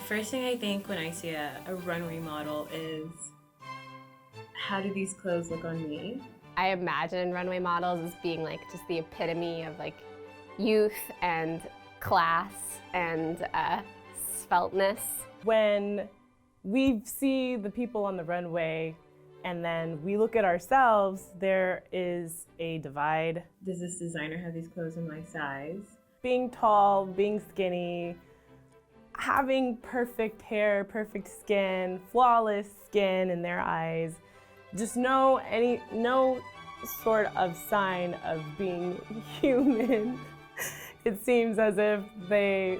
First thing I think when I see a runway model is, how do these clothes look on me? I imagine runway models as being like just the epitome of like youth and class and svelteness. When we see the people on the runway and then we look at ourselves, there is a divide. Does this designer have these clothes in my size? Being tall, being skinny, having perfect hair, perfect skin, flawless skin in their eyes, just no sort of sign of being human. It seems as if they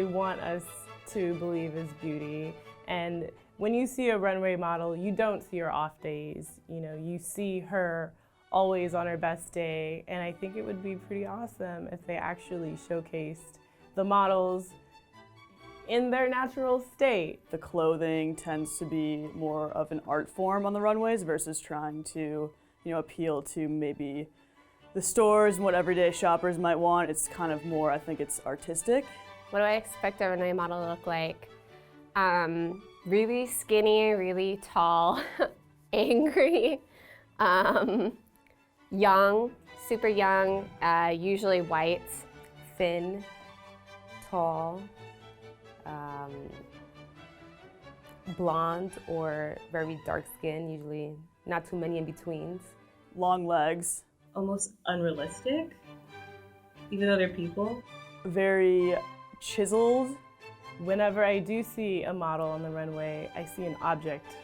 want us to believe is beauty. And when you see a runway model, you don't see her off days. You know, you see her always on her best day. And I think it would be pretty awesome if they actually showcased the models in their natural state. The clothing tends to be more of an art form on the runways versus trying to, appeal to maybe the stores and what everyday shoppers might want. It's kind of more, I think it's artistic. What do I expect a runway model to look like? Really skinny, really tall, angry, young, super young, usually white, thin, tall, blonde or very dark skin, usually not too many in-betweens. Long legs. Almost unrealistic, even though they're people. Very chiseled. Whenever I do see a model on the runway, I see an object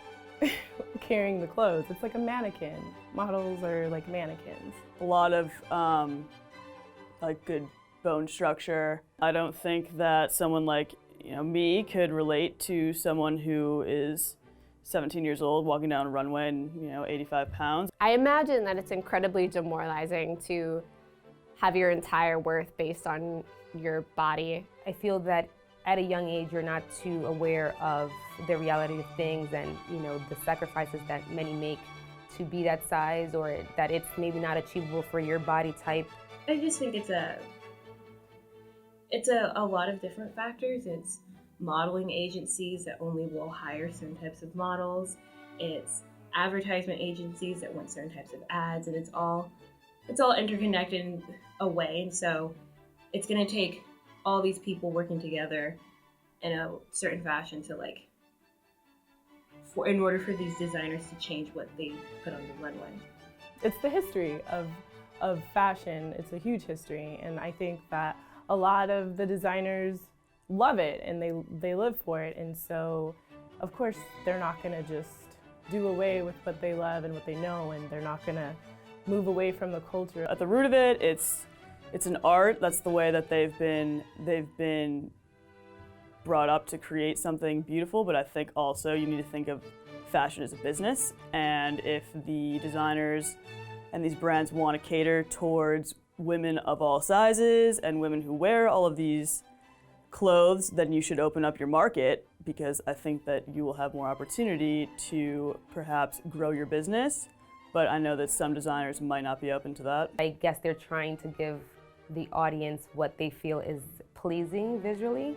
carrying the clothes. It's like a mannequin. Models are like mannequins. A lot of good bone structure. I don't think that someone like me could relate to someone who is 17 years old walking down a runway and 85 pounds. I imagine that it's incredibly demoralizing to have your entire worth based on your body. I feel that at a young age you're not too aware of the reality of things and the sacrifices that many make to be that size, or that it's maybe not achievable for your body type. I just think it's a lot of different factors. It's modeling agencies that only will hire certain types of models. It's advertisement agencies that want certain types of ads, and it's all interconnected in a way. And so it's going to take all these people working together in a certain fashion to in order for these designers to change what they put on the runway. It's the history of fashion. It's a huge history, and I think that a lot of the designers love it and they live for it, and so of course they're not going to just do away with what they love and what they know, and they're not going to move away from the culture. At the root of it, it's an art. That's the way that they've been brought up to create something beautiful, but I think also you need to think of fashion as a business, and if the designers and these brands want to cater towards women of all sizes and women who wear all of these clothes, then you should open up your market, because I think that you will have more opportunity to perhaps grow your business. But I know that some designers might not be open to that. I guess they're trying to give the audience what they feel is pleasing visually,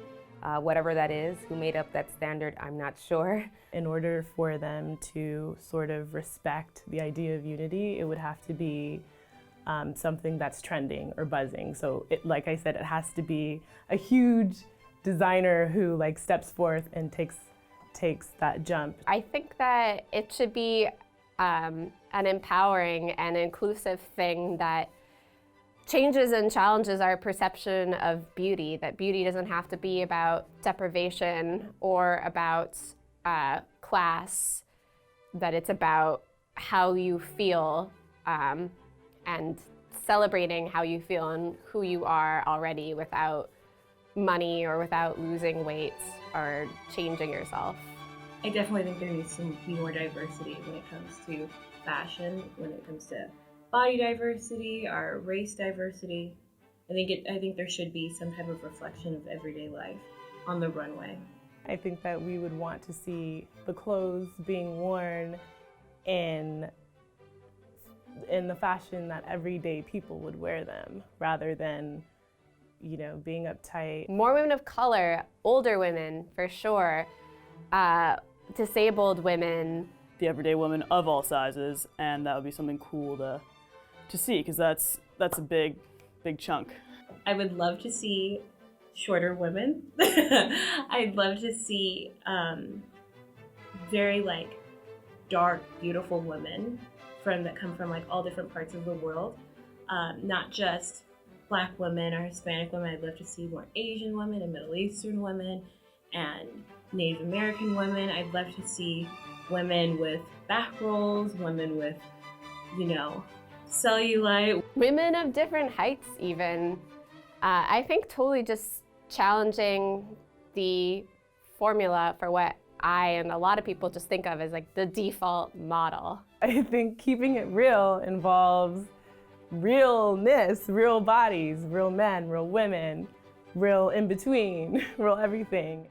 whatever that is. Who made up that standard, I'm not sure. In order for them to sort of respect the idea of unity, it would have to be something that's trending or buzzing. So like I said, it has to be a huge designer who steps forth and takes that jump. I think that it should be an empowering and inclusive thing that changes and challenges our perception of beauty, that beauty doesn't have to be about deprivation or about class, that it's about how you feel and celebrating how you feel and who you are already without money or without losing weight or changing yourself. I definitely think there needs to be more diversity when it comes to fashion, when it comes to body diversity, our race diversity. I think there should be some type of reflection of everyday life on the runway. I think that we would want to see the clothes being worn in the fashion that everyday people would wear them, rather than you know, being uptight. More women of color, older women for sure, disabled women. The everyday woman of all sizes, and that would be something cool to see, because that's a big chunk. I would love to see shorter women. I'd love to see very like dark, beautiful women that come from like all different parts of the world, not just Black women or Hispanic women. I'd love to see more Asian women and Middle Eastern women and Native American women. I'd love to see women with back rolls, women with, you know, cellulite. Women of different heights even. I think totally just challenging the formula for what I and a lot of people just think of as like the default model. I think keeping it real involves realness, real bodies, real men, real women, real in between, real everything.